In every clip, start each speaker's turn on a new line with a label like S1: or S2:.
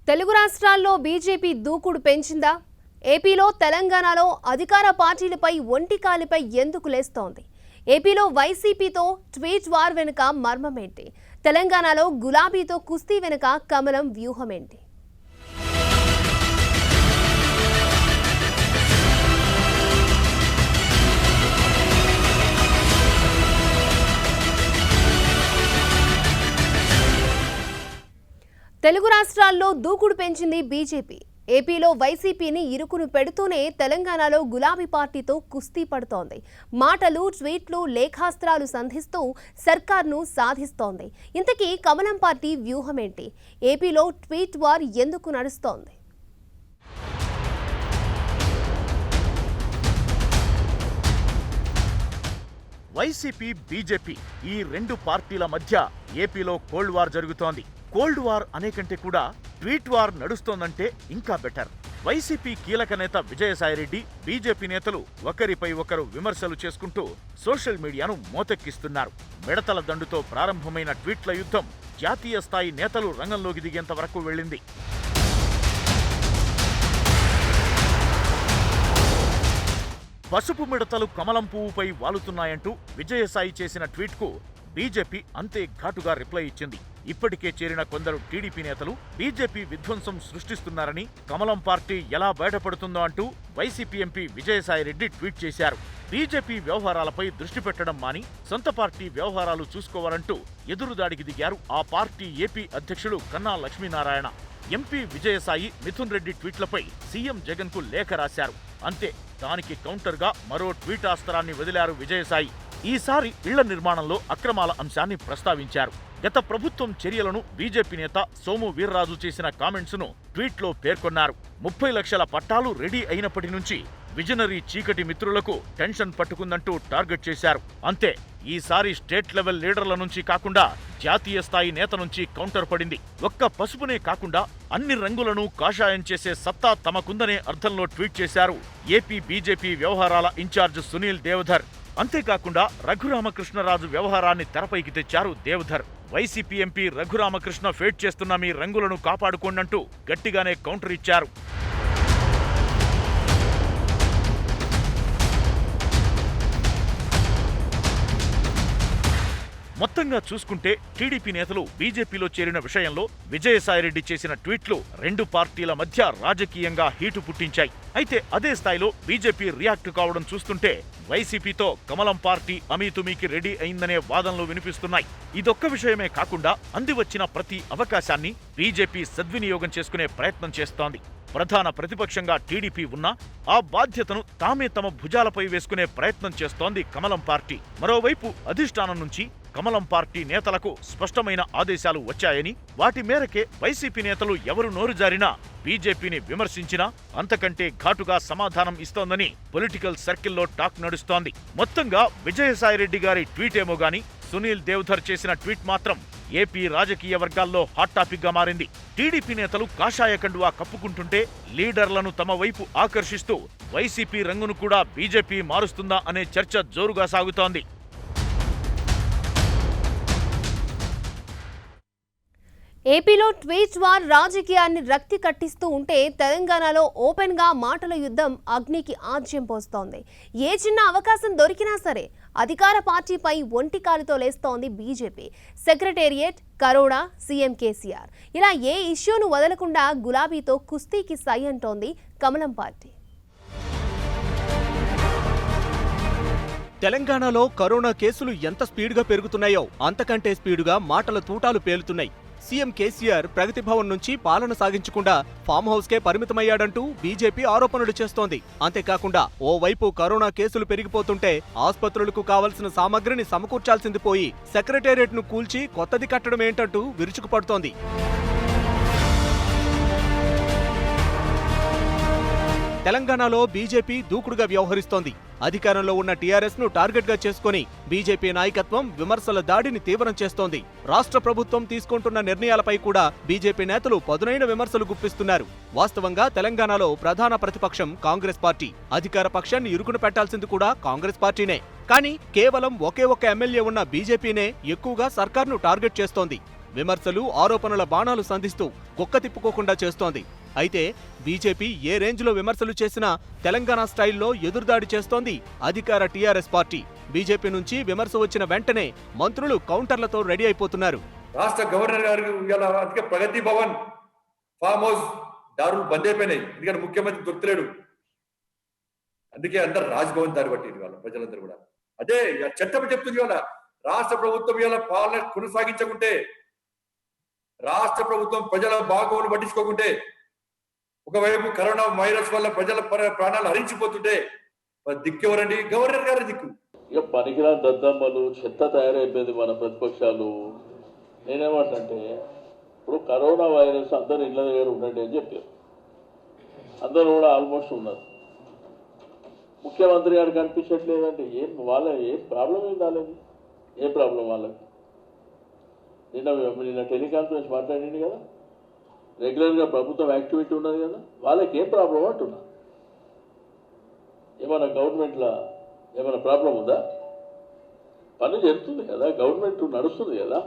S1: తెలుగు రాష్ట్రాల్లో బీజేపీ దూకుడు పెంచిందా? ఏపీలో తెలంగాణలో అధికార పార్టీలపై ఒంటికాలిపై ఎందుకు లేస్తోంది? ఏపీలో వైసీపీతో ట్వీట్ వార్ వెనుక మర్మమేంటి? తెలంగాణలో గులాబీతో కుస్తీ వెనుక కమలం వ్యూహమేంటి? తెలుగు రాష్ట్రాల్లో దూకుడు పెంచింది బీజేపీ. ఏపీలో వైసీపీని ఇరుకును పెడుతూనే తెలంగాణలో గులాబీ పార్టీతో కుస్తీ పడుతోంది. మాటలు, ట్వీట్లు, లేఖాస్త్రాలు సంధిస్తూ సర్కార్ను సాధిస్తోంది. ఇంతకీ కమలం పార్టీ వ్యూహమేంటి? ఏపీలో ట్వీట్ వార్ ఎందుకు నడుస్తోంది?
S2: వైసీపీ, బీజేపీ ఈ రెండు పార్టీల మధ్య ఏపీలో కోల్డ్ వార్ జరుగుతోంది. కోల్డ్ వార్ అనే కంటే కూడా ట్వీట్ వార్ నడుస్తోందంటే ఇంకా బెటర్. వైసీపీ కీలక నేత విజయసాయిరెడ్డి, బీజేపీ నేతలు ఒకరిపై ఒకరు విమర్శలు చేసుకుంటూ సోషల్ మీడియాను మోతెక్కిస్తున్నారు. మిడతల దండుతో ప్రారంభమైన ట్వీట్ల యుద్ధం జాతీయ స్థాయి నేతలు రంగంలోకి దిగేంత వరకు వెళ్ళింది. పసుపు మిడతలు కమలం పువ్వుపై వాలుతున్నాయంటూ విజయసాయి చేసిన ట్వీట్కు బీజేపీ అంతే ఘాటుగా రిప్లై ఇచ్చింది. ఇప్పటికే చేరిన కొందరు టీడీపీ నేతలు బీజేపీ విధ్వంసం సృష్టిస్తున్నారని, కమలం పార్టీ ఎలా బయటపడుతుందో అంటూ వైసీపీ ఎంపీ విజయసాయిరెడ్డి ట్వీట్ చేశారు. బీజేపీ వ్యవహారాలపై దృష్టి పెట్టడం మాని సొంత పార్టీ వ్యవహారాలు చూసుకోవాలంటూ ఎదురుదాడికి దిగారు ఆ పార్టీ ఏపీ అధ్యక్షుడు కన్నా లక్ష్మీనారాయణ. ఎంపీ విజయసాయి, మిథున్ రెడ్డి ట్వీట్లపై సీఎం జగన్ కు లేఖ రాశారు. అంతే, దానికి కౌంటర్గా మరో ట్వీటాస్త్రాన్ని వదిలారు విజయసాయి. ఈసారి ఇళ్ల నిర్మాణంలో అక్రమాల అంశాన్ని ప్రస్తావించారు. గత ప్రభుత్వం చర్యలను బీజేపీ నేత సోము వీర్రాజు చేసిన కామెంట్స్ను ట్వీట్లో పేర్కొన్నారు. 30 లక్షల పట్టాలు రెడీ అయినప్పటి నుంచి విజనరీ చీకటి మిత్రులకు టెన్షన్ పట్టుకుందంటూ టార్గెట్ చేశారు. అంతే, ఈసారి స్టేట్ లెవెల్ లీడర్ల నుంచి కాకుండా జాతీయ స్థాయి నేత నుంచి కౌంటర్ పడింది. ఒక్క పసుపునే కాకుండా అన్ని రంగులను కాషాయం చేసే సత్తా తమకుందనే అర్థంలో ట్వీట్ చేశారు ఏపీ బీజేపీ వ్యవహారాల ఇన్ఛార్జ్ సునీల్ దేవధర్. అంతేకాకుండా రఘురామకృష్ణరాజు వ్యవహారాన్ని తెరపైకి తెచ్చారు Deodhar. YCP MP Raghurama Krishna fate చేస్తున్న మీ రంగులను కాపాడుకోండంటూ గట్టిగానే కౌంటర్ ఇచ్చారు. మొత్తంగా చూసుకుంటే టీడీపీ నేతలు బీజేపీలో చేరిన విషయంలో విజయసాయిరెడ్డి చేసిన ట్వీట్లు రెండు పార్టీల మధ్య రాజకీయంగా హీటు పుట్టించాయి. అయితే అదే స్థాయిలో బీజేపీ రియాక్ట్ కావడం చూస్తుంటే వైసీపీతో కమలం పార్టీ అమీతుమీకి రెడీ అయిందనే వాదనలు వినిపిస్తున్నాయి. ఇదొక్క విషయమే కాకుండా అందివచ్చిన ప్రతి అవకాశాన్ని బీజేపీ సద్వినియోగం చేసుకునే ప్రయత్నం చేస్తోంది. ప్రధాన ప్రతిపక్షంగా టీడీపీ ఉన్నా ఆ బాధ్యతను తామే తమ భుజాలపై వేసుకునే ప్రయత్నం చేస్తోంది కమలం పార్టీ. మరోవైపు అధిష్టానం నుంచి కమలం పార్టీ నేతలకు స్పష్టమైన ఆదేశాలు వచ్చాయని, వాటి మేరకే వైసీపీ నేతలు ఎవరు నోరు జారినా, బీజేపీని విమర్శించినా అంతకంటే ఘాటుగా సమాధానం ఇస్తోందని పొలిటికల్ సర్కిల్లో టాక్ నడుస్తోంది. మొత్తంగా విజయసాయిరెడ్డి గారి ట్వీటేమో గాని సునీల్ దేవధర్ చేసిన ట్వీట్ మాత్రం ఏపీ రాజకీయ వర్గాల్లో హాట్ టాపిక్ గా మారింది. టీడీపీ నేతలు కాషాయ కండువా కప్పుకుంటుంటే లీడర్లను తమ వైపు ఆకర్షిస్తూ వైసీపీ రంగును కూడా బీజేపీ మారుస్తుందా అనే చర్చ జోరుగా సాగుతోంది.
S1: ఏపీలో ట్వీట్ వార్ రాజకీయాన్ని రక్తి కట్టిస్తూ ఉంటే తెలంగాణలో ఓపెన్ గా మాటల యుద్ధం అగ్నికి ఆజ్యం పోస్తోంది. ఏ చిన్న అవకాశం దొరికినా సరే అధికార పార్టీపై ఒంటికాలితో లేస్తోంది BJP. Secretariat, corona, CM KCR ఇలా ఏ ఇష్యూను వదలకుండా గులాబీతో కుస్తీకి సై అంటోంది కమలం పార్టీ.
S3: తెలంగాణలో కరోనా కేసులు ఎంత స్పీడ్గా పెరుగుతున్నాయో అంతకంటే స్పీడుగా మాటల తూటాలు పేలుతున్నాయి. సీఎం కేసీఆర్ ప్రగతి భవన్ నుంచి పాలన సాగించకుండా ఫామ్ హౌస్ కే పరిమితమయ్యాడంటూ బీజేపీ ఆరోపణలు చేస్తోంది. అంతేకాకుండా ఓవైపు కరోనా కేసులు పెరిగిపోతుంటే ఆసుపత్రులకు కావలసిన సామగ్రిని సమకూర్చాల్సింది పోయి సెక్రటేరియట్ ను కూల్చి కొత్తది కట్టడం ఏంటంటూ విరుచుకుపడుతోంది. తెలంగాణలో బీజేపీ దూకుడుగా వ్యవహరిస్తోంది. అధికారంలో ఉన్న టీఆర్ఎస్ ను టార్గెట్ గా చేసుకుని బీజేపీ నాయకత్వం విమర్శల దాడిని తీవ్రం చేస్తోంది. రాష్ట్ర ప్రభుత్వం తీసుకుంటున్న నిర్ణయాలపై కూడా బీజేపీ నేతలు పదునైన విమర్శలు గుప్పిస్తున్నారు. వాస్తవంగా తెలంగాణలో ప్రధాన ప్రతిపక్షం కాంగ్రెస్ పార్టీ. అధికార పక్షాన్ని ఇరుకున పెట్టాల్సింది కూడా కాంగ్రెస్ పార్టీనే. కానీ కేవలం ఒకే ఒక్క ఎమ్మెల్యే ఉన్న బీజేపీనే ఎక్కువగా సర్కార్ను టార్గెట్ చేస్తోంది. విమర్శలు ఆరోపణల బాణాలు సంధిస్తూ కుక్క తిప్పుకోకుండా చేస్తోంది. అయితే బీజేపీ ఏ రేంజ్లో విమర్శలు చేసినా తెలంగాణ స్టైల్లో ఎదురుదాడి చేస్తోంది అధికార టీఆర్ఎస్ పార్టీ. బీజేపీ నుంచి విమర్శ వచ్చిన వెంటనే మంత్రులు కౌంటర్లతో రెడీ అయిపోతున్నారు.
S4: రాష్ట్ర గవర్నర్ గారు ఇలా అందుకే ప్రగతి భవన్ ఫామ్ హౌస్ దారులు బంద్ అయిపోయినాయి. ఎందుకంటే ముఖ్యమంత్రి దొరుకుతలేడు. అందుకే అందరు రాజ్భవన్ దారి పట్టింది వాళ్ళ ప్రజలందరూ కూడా. అదే చట్టం చెప్తుంది ఇవాళ రాష్ట్ర ప్రభుత్వం ఇవాళ పాలన కొనసాగించకుంటే, రాష్ట్ర ప్రభుత్వం ప్రజల బాగోలు పట్టించుకోకుంటే, ఒకవైపు కరోనా వైరస్ వల్ల ప్రజల ప్రాణాలు హరించిపోతుంటే దిక్కెవరండి? గవర్నర్ గారి దిక్కు.
S5: ఇక పనికిరాని దద్దమ్మలు చెత్త తయారైపోయింది మన ప్రతిపక్షాలు. నేనేమంటే ఇప్పుడు కరోనా వైరస్ అందరు ఇళ్ళ దగ్గర ఉండండి అని చెప్పారు. అందరూ కూడా ఆల్మోస్ట్ ఉన్నారు. ముఖ్యమంత్రి గారు కనిపించట్లేదంటే ఏం ప్రాబ్లం ఏం రాలేదు. ఏ ప్రాబ్లం వాళ్ళకి? నిన్న టెలికాన్ఫరెన్స్ మాట్లాడింది కదా, రెగ్యులర్గా ప్రభుత్వం యాక్టివిటీ ఉన్నది కదా, వాళ్ళకి ఏం ప్రాబ్లం అంటున్నా? ఏమైనా గవర్నమెంట్లో ఏమైనా ప్రాబ్లం ఉందా? పని జరుగుతుంది కదా, గవర్నమెంట్ నడుస్తుంది కదా.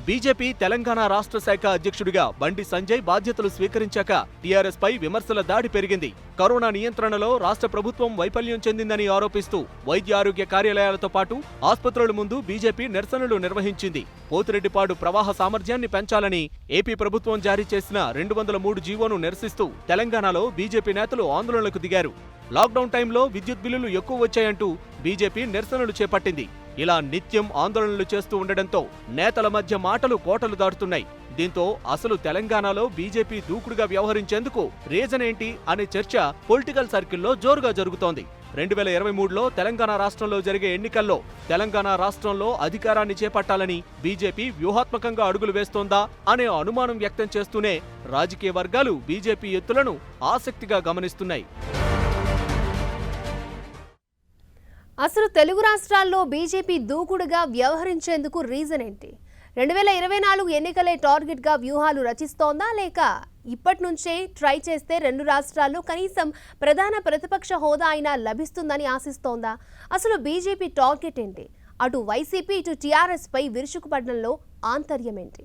S3: బీజేపీ తెలంగాణ రాష్ట్ర శాఖ అధ్యక్షుడిగా బండి సంజయ్ బాధ్యతలు స్వీకరించాక టీఆర్ఎస్ పై విమర్శల దాడి పెరిగింది. కరోనా నియంత్రణలో రాష్ట్ర ప్రభుత్వం వైఫల్యం చెందిందని ఆరోపిస్తూ వైద్య ఆరోగ్య కార్యాలయాలతో పాటు ఆసుపత్రుల ముందు బీజేపీ నిరసనలు నిర్వహించింది. పోతిరెడ్డిపాడు ప్రవాహ సామర్థ్యాన్ని పెంచాలని ఏపీ ప్రభుత్వం జారీ చేసిన 203 జీవోను నిరసిస్తూ తెలంగాణలో బీజేపీ నేతలు ఆందోళనలకు దిగారు. లాక్డౌన్ టైంలో విద్యుత్ బిల్లులు ఎక్కువ వచ్చాయంటూ బీజేపీ నిరసనలు చేపట్టింది. ఇలా నిత్యం ఆందోళనలు చేస్తూ ఉండడంతో నేతల మధ్య మాటలు కోటలు దాటుతున్నాయి. దీంతో అసలు తెలంగాణలో బీజేపీ దూకుడుగా వ్యవహరించేందుకు రీజన్ ఏంటి అనే చర్చ పొలిటికల్ సర్కిల్లో జోరుగా జరుగుతోంది. 2023లో తెలంగాణ రాష్ట్రంలో జరిగే ఎన్నికల్లో తెలంగాణ రాష్ట్రంలో అధికారాన్ని చేపట్టాలని బీజేపీ వ్యూహాత్మకంగా అడుగులు వేస్తోందా అనే అనుమానం వ్యక్తం చేస్తూనే రాజకీయ వర్గాలు బీజేపీ ఎత్తులను ఆసక్తిగా గమనిస్తున్నాయి.
S1: అసలు తెలుగు రాష్ట్రాల్లో బీజేపీ దూకుడుగా వ్యవహరించేందుకు రీజన్ ఏంటి? 2024 ఎన్నికలే టార్గెట్గా వ్యూహాలు రచిస్తోందా, లేక ఇప్పటి నుంచే ట్రై చేస్తే 2 రాష్ట్రాల్లో కనీసం ప్రధాన ప్రతిపక్ష హోదా అయినా లభిస్తుందని ఆశిస్తోందా? అసలు బీజేపీ టార్గెట్ ఏంటి? అటు వైసీపీ ఇటు టీఆర్ఎస్ పై విరుచుకుపడడంలో ఆంతర్యం ఏంటి?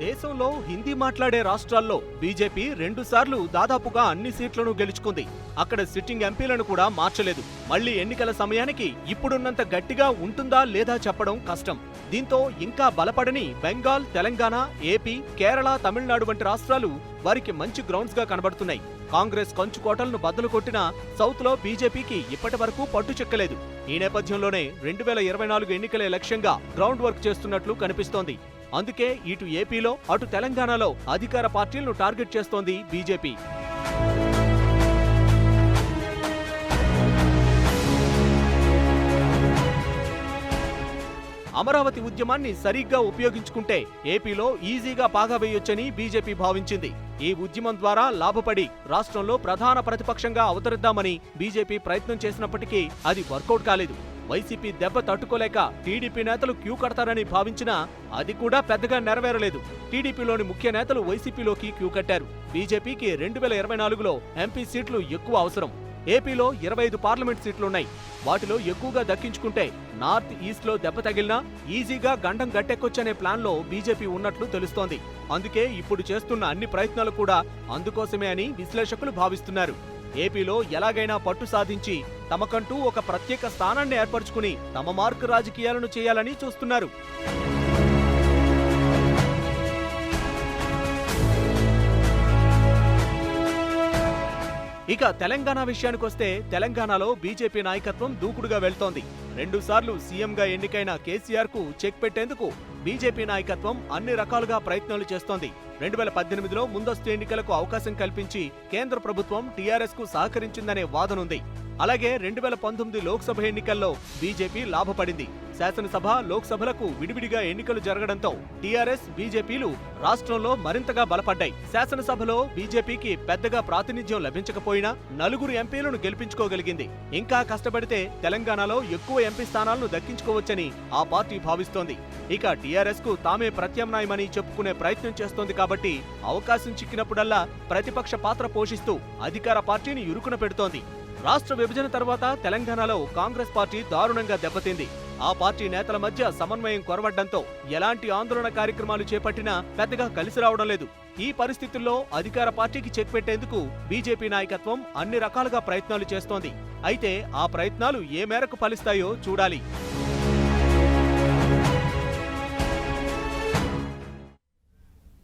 S3: దేశంలో హిందీ మాట్లాడే రాష్ట్రాల్లో బీజేపీ 2 సార్లు దాదాపుగా అన్ని సీట్లను గెలుచుకుంది. అక్కడ సిట్టింగ్ ఎంపీలను కూడా మార్చలేదు. మళ్లీ ఎన్నికల సమయానికి ఇప్పుడున్నంత గట్టిగా ఉంటుందా లేదా చెప్పడం కష్టం. దీంతో ఇంకా బలపడని బెంగాల్, తెలంగాణ, ఏపీ, కేరళ, తమిళనాడు వంటి రాష్ట్రాలు వారికి మంచి గ్రౌండ్స్ గా కనబడుతున్నాయి. కాంగ్రెస్ కంచుకోటలను బద్దలు కొట్టినా సౌత్ లో బీజేపీకి ఇప్పటి వరకు పట్టు చెక్కలేదు. ఈ నేపథ్యంలోనే 2024 ఎన్నికలే లక్ష్యంగా గ్రౌండ్ వర్క్ చేస్తున్నట్లు కనిపిస్తోంది. అందుకే ఇటు ఏపీలో అటు తెలంగాణలో అధికార పార్టీలను టార్గెట్ చేస్తోంది బీజేపీ. అమరావతి ఉద్యమాన్ని సరిగ్గా ఉపయోగించుకుంటే ఏపీలో ఈజీగా పాగా వేయొచ్చని బీజేపీ భావించింది. ఈ ఉద్యమం ద్వారా లాభపడి రాష్ట్రంలో ప్రధాన ప్రతిపక్షంగా అవతరిద్దామని బీజేపీ ప్రయత్నం చేసినప్పటికీ అది వర్కౌట్ కాలేదు. వైసీపీ దెబ్బ తట్టుకోలేక టీడీపీ నేతలు క్యూ కడతారని భావించినా అది కూడా పెద్దగా నెరవేరలేదు. టీడీపీలోని ముఖ్య నేతలు వైసీపీలోకి క్యూ కట్టారు. బీజేపీకి 2024లో ఎంపీ సీట్లు ఎక్కువ అవసరం. ఏపీలో 25 పార్లమెంట్ సీట్లున్నాయి. వాటిలో ఎక్కువగా దక్కించుకుంటే నార్త్ ఈస్ట్ లో దెబ్బ తగిలినా ఈజీగా గండం గట్టెక్కొచ్చనే ప్లాన్ లో బీజేపీ ఉన్నట్లు తెలుస్తోంది. అందుకే ఇప్పుడు చేస్తున్న అన్ని ప్రయత్నాలు కూడా అందుకోసమే అని విశ్లేషకులు భావిస్తున్నారు. ఏపీలో ఎలాగైనా పట్టు సాధించి తమకంటూ ఒక ప్రత్యేక స్థానాన్ని ఏర్పరచుకుని తమ మార్కు రాజకీయాలను చేయాలని చూస్తున్నారు. ఇక తెలంగాణ విషయానికొస్తే తెలంగాణలో బీజేపీ నాయకత్వం దూకుడుగా వెళ్తోంది. 2 సార్లు సీఎంగా ఎన్నికైన కేసీఆర్ కు చెక్ పెట్టేందుకు బీజేపీ నాయకత్వం అన్ని రకాలుగా ప్రయత్నాలు చేస్తోంది. 2018లో ముందస్తు ఎన్నికలకు అవకాశం కల్పించి కేంద్ర ప్రభుత్వం టీఆర్ఎస్ కు సహకరించిందనే వాదనుంది. అలాగే 2019 లోక్సభ ఎన్నికల్లో బీజేపీ లాభపడింది. శాసనసభ, లోక్సభలకు విడివిడిగా ఎన్నికలు జరగడంతో టీఆర్ఎస్, బీజేపీలు రాష్ట్రంలో మరింతగా బలపడ్డాయి. శాసనసభలో బీజేపీకి పెద్దగా ప్రాతినిధ్యం లభించకపోయినా 4 ఎంపీలను గెలిపించుకోగలిగింది. ఇంకా కష్టపడితే తెలంగాణలో ఎక్కువ ఎంపీ స్థానాలను దక్కించుకోవచ్చని ఆ పార్టీ భావిస్తోంది. ఇక టీఆర్ఎస్ కు తామే ప్రత్యామ్నాయమని చెప్పుకునే ప్రయత్నం చేస్తోంది కాబట్టి అవకాశం చిక్కినప్పుడల్లా ప్రతిపక్ష పాత్ర పోషిస్తూ అధికార పార్టీని ఇరుకున పెడుతోంది. రాష్ట్ర విభజన తర్వాత తెలంగాణలో కాంగ్రెస్ పార్టీ దారుణంగా దెబ్బతింది. ఆ పార్టీ నేతల మధ్య సమన్వయం కొరవడ్డంతో ఎలాంటి ఆందోళన కార్యక్రమాలు చేపట్టినా పెద్దగా కలిసి రావడం లేదు. ఈ పరిస్థితుల్లో అధికార పార్టీకి చెక్ పెట్టేందుకు బీజేపీ నాయకత్వం అన్ని రకాలుగా ప్రయత్నాలు చేస్తోంది. అయితే ఆ ప్రయత్నాలు ఏ మేరకు ఫలిస్తాయో చూడాలి.